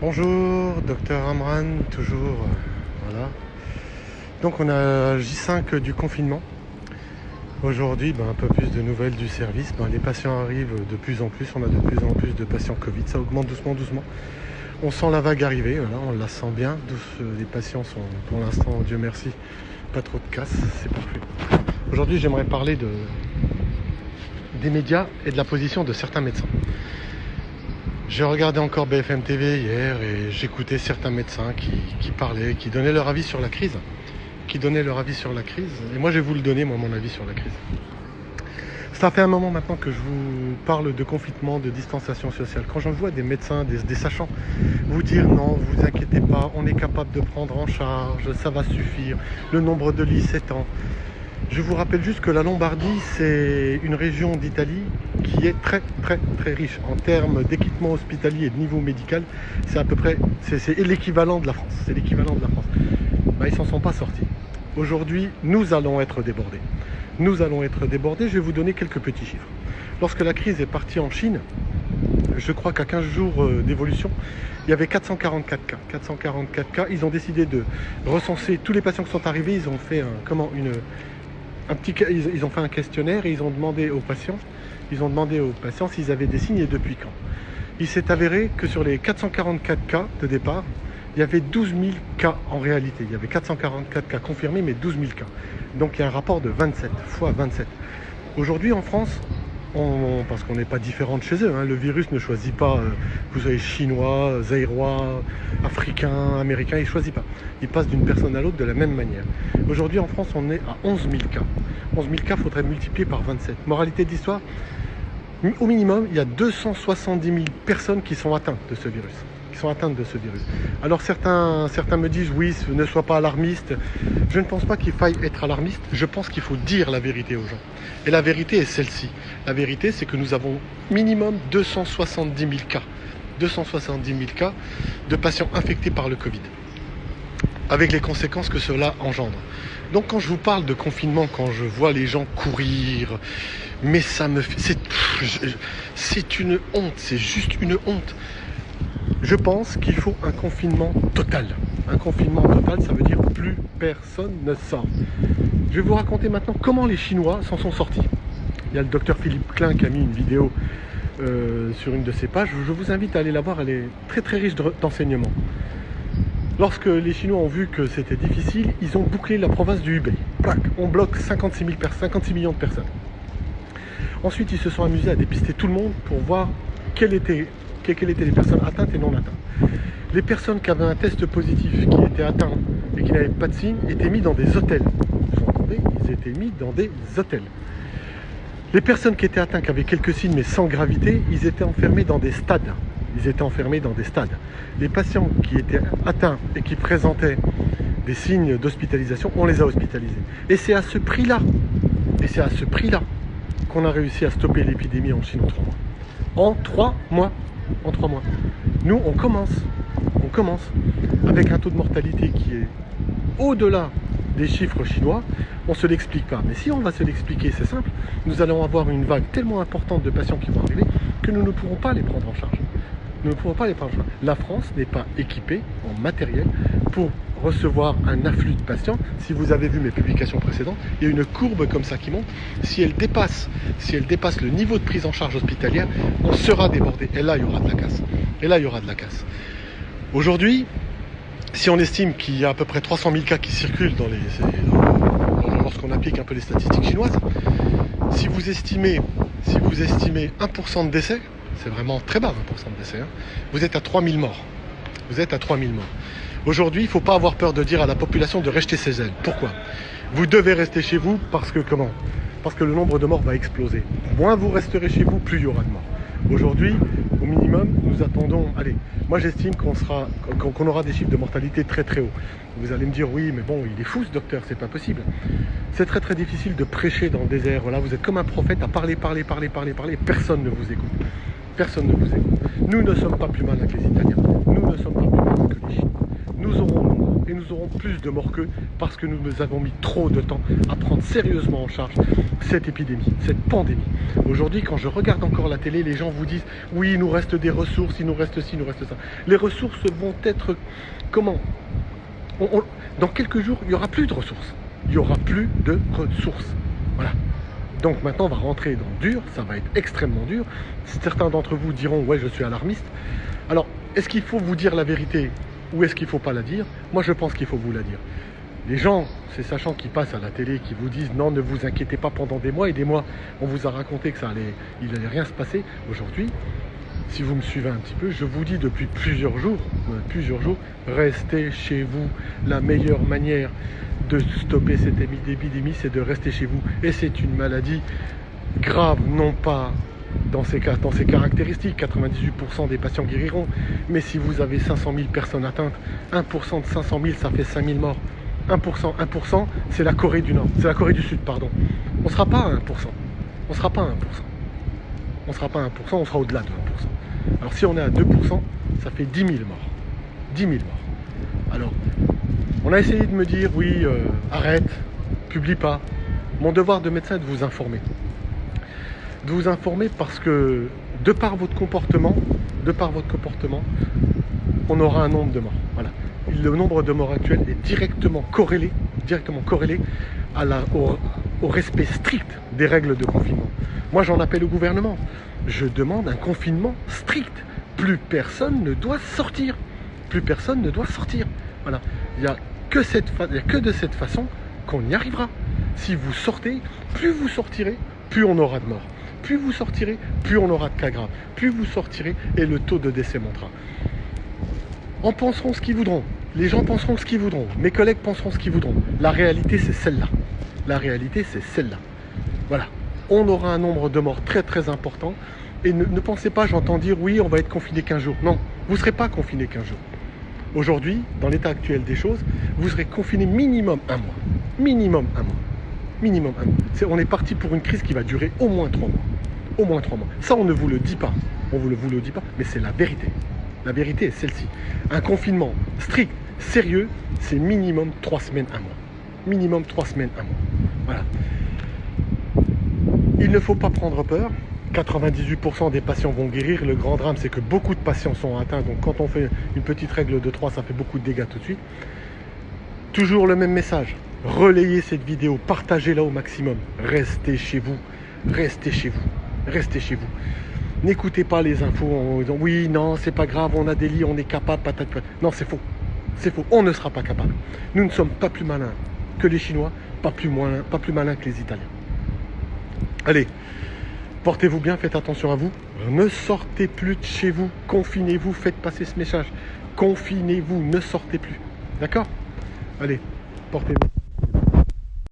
Bonjour, docteur Amran, toujours. Voilà. Donc on a J5 du confinement. Aujourd'hui, un peu plus de nouvelles du service. Les patients arrivent de plus en plus, on a de plus en plus de patients Covid, ça augmente doucement, doucement. On sent la vague arriver, voilà, on la sent bien. Les patients sont, pour l'instant, Dieu merci, pas trop de casse, c'est parfait. Aujourd'hui, j'aimerais parler des médias et de la position de certains médecins. J'ai regardé encore BFM TV hier et j'écoutais certains médecins qui parlaient, qui donnaient leur avis sur la crise. Et moi, je vais vous le donner, mon avis sur la crise. Ça fait un moment maintenant que je vous parle de confinement, de distanciation sociale. Quand j'en vois des médecins, des sachants, vous dire non, vous inquiétez pas, on est capable de prendre en charge, ça va suffire, le nombre de lits s'étend. Je vous rappelle juste que la Lombardie, c'est une région d'Italie qui est très très très riche en termes d'équipement hospitalier et de niveau médical. C'est à peu près, c'est l'équivalent de la France. Ils s'en sont pas sortis. Aujourd'hui, nous allons être débordés. Je vais vous donner quelques petits chiffres. Lorsque la crise est partie en Chine, je crois qu'à 15 jours d'évolution, il y avait 444 cas. 444 cas. Ils ont décidé de recenser tous les patients qui sont arrivés. Ils ont fait ils ont fait un questionnaire et ils ont demandé aux patients s'ils avaient des signes et depuis quand. Il s'est avéré que sur les 444 cas de départ, il y avait 12 000 cas en réalité. Il y avait 444 cas confirmés, mais 12 000 cas. Donc il y a un rapport de 27 fois 27. Aujourd'hui en France, parce qu'on n'est pas différent de chez eux, le virus ne choisit pas, vous soyez chinois, zaïrois, africain, américain, il ne choisit pas. Il passe d'une personne à l'autre de la même manière. Aujourd'hui en France, on est à 11 000 cas. 11 000 cas, il faudrait multiplier par 27. Moralité de l'histoire, au minimum, il y a 270 000 personnes qui sont atteintes de ce virus. Alors certains me disent oui, ne sois pas alarmiste. Je ne pense pas qu'il faille être alarmiste, je pense qu'il faut dire la vérité aux gens. Et la vérité est celle-ci. La vérité, c'est que nous avons minimum 270 000 cas. 270 000 cas de patients infectés par le Covid, avec les conséquences que cela engendre. Donc quand je vous parle de confinement, quand je vois les gens courir, mais c'est une honte, c'est juste une honte. Je pense qu'il faut un confinement total. Un confinement total, ça veut dire plus personne ne sort. Je vais vous raconter maintenant comment les Chinois s'en sont sortis. Il y a le docteur Philippe Klein qui a mis une vidéo sur une de ses pages. Je vous invite à aller la voir, elle est très très riche d'enseignements. Lorsque les Chinois ont vu que c'était difficile, ils ont bouclé la province du Hubei. On bloque 56 millions de personnes. Ensuite, ils se sont amusés à dépister tout le monde pour voir quelles étaient les personnes atteintes et non atteintes. Les personnes qui avaient un test positif, qui étaient atteintes et qui n'avaient pas de signes, étaient mis dans des hôtels. Vous entendez ? Ils étaient mis dans des hôtels. Les personnes qui étaient atteintes, qui avaient quelques signes mais sans gravité, ils étaient enfermés dans des stades. Les patients qui étaient atteints et qui présentaient des signes d'hospitalisation, on les a hospitalisés. Et c'est à ce prix-là qu'on a réussi à stopper l'épidémie en Chine en 3 mois. En 3 mois. Nous, on commence avec un taux de mortalité qui est au-delà des chiffres chinois. On ne se l'explique pas. Mais si on va se l'expliquer, c'est simple. Nous allons avoir une vague tellement importante de patients qui vont arriver que nous ne pourrons pas les prendre en charge. La France n'est pas équipée en matériel pour recevoir un afflux de patients. Si vous avez vu mes publications précédentes, il y a une courbe comme ça qui monte. Si elle dépasse le niveau de prise en charge hospitalière, on sera débordé. Et là, il y aura de la casse. Aujourd'hui, si on estime qu'il y a à peu près 300 000 cas qui circulent lorsqu'on applique un peu les statistiques chinoises, si vous estimez 1% de décès, c'est vraiment très bas 1% de décès, vous êtes à 3000 morts. Aujourd'hui, il ne faut pas avoir peur de dire à la population de rester chez elle. Pourquoi ? Vous devez rester chez vous parce que le nombre de morts va exploser. Moins vous resterez chez vous, plus il y aura de morts. Aujourd'hui, au minimum, nous attendons... Allez, moi j'estime qu'on aura des chiffres de mortalité très très hauts. Vous allez me dire, oui, mais bon, il est fou ce docteur, c'est pas possible. C'est très très difficile de prêcher dans le désert. Voilà, vous êtes comme un prophète à parler, personne ne vous écoute. Nous ne sommes pas plus malins que les Italiens. Nous ne sommes pas plus malins que les Chinois. Nous aurons et nous aurons plus de morts qu'eux parce que nous avons mis trop de temps à prendre sérieusement en charge cette épidémie, cette pandémie. Aujourd'hui, quand je regarde encore la télé, les gens vous disent « Oui, il nous reste des ressources, il nous reste ci, il nous reste ça ». Les ressources vont être... Comment dans quelques jours, il n'y aura plus de ressources. Il n'y aura plus de ressources. Voilà. Donc maintenant, on va rentrer dans le dur, ça va être extrêmement dur. Certains d'entre vous diront « Ouais, je suis alarmiste ». Alors, est-ce qu'il faut vous dire la vérité ou est-ce qu'il ne faut pas la dire? Moi, je pense qu'il faut vous la dire. Les gens, ces sachants qui passent à la télé, qui vous disent « Non, ne vous inquiétez pas, pendant des mois et des mois, on vous a raconté que il n'allait rien se passer. » Aujourd'hui, si vous me suivez un petit peu, je vous dis depuis plusieurs jours, restez chez vous. La meilleure manière de stopper cette épidémie, c'est de rester chez vous. Et c'est une maladie grave, non pas dans ses caractéristiques, 98% des patients guériront, mais si vous avez 500 000 personnes atteintes, 1% de 500 000, ça fait 5 000 morts. 1%, c'est la Corée du Nord, c'est la Corée du Sud, pardon. On ne sera pas à 1%, on ne sera pas à 1%. On ne sera pas à 1%, on sera au-delà de 1%. Alors si on est à 2%, ça fait 10 000 morts. 10 000 morts. Alors, on a essayé de me dire, oui, arrête, publie pas. Mon devoir de médecin est de vous informer. De vous informer parce que, de par votre comportement, on aura un nombre de morts. Voilà. Le nombre de morts actuel est directement corrélé au respect strict des règles de confinement. Moi, j'en appelle au gouvernement. Je demande un confinement strict. Plus personne ne doit sortir. Plus personne ne doit sortir. Voilà. Il n'y a que de cette façon qu'on y arrivera. Si vous sortez, plus vous sortirez, plus on aura de morts. Plus vous sortirez, plus on aura de cas graves. Plus vous sortirez et le taux de décès montera. En penseront ce qu'ils voudront. Les gens penseront ce qu'ils voudront. Mes collègues penseront ce qu'ils voudront. La réalité, c'est celle-là. La réalité, c'est celle-là. Voilà. On aura un nombre de morts très très important. Et ne pensez pas, j'entends dire, oui, on va être confiné 15 jours. Non, vous ne serez pas confiné 15 jours. Aujourd'hui, dans l'état actuel des choses, vous serez confiné minimum un mois. Minimum un mois. Minimum un mois. On est parti pour une crise qui va durer au moins 3 mois. Au moins 3 mois. Ça, on ne vous le dit pas. On ne vous le dit pas, mais c'est la vérité. La vérité est celle-ci. Un confinement strict, sérieux, c'est minimum 3 semaines, un mois. Minimum 3 semaines, un mois. Voilà. Il ne faut pas prendre peur. 98% des patients vont guérir. Le grand drame, c'est que beaucoup de patients sont atteints. Donc quand on fait une petite règle de 3, ça fait beaucoup de dégâts tout de suite. Toujours le même message. Relayez cette vidéo, partagez-la au maximum. Restez chez vous. Restez chez vous. Restez chez vous. N'écoutez pas les infos en disant oui, non, c'est pas grave, on a des lits, on est capable, patate. Non, c'est faux. C'est faux. On ne sera pas capable. Nous ne sommes pas plus malins que les Chinois, pas plus malins que les Italiens. Allez. Portez-vous bien, faites attention à vous. Ne sortez plus de chez vous. Confinez-vous, faites passer ce message. Confinez-vous, ne sortez plus. D'accord? Allez, portez-vous.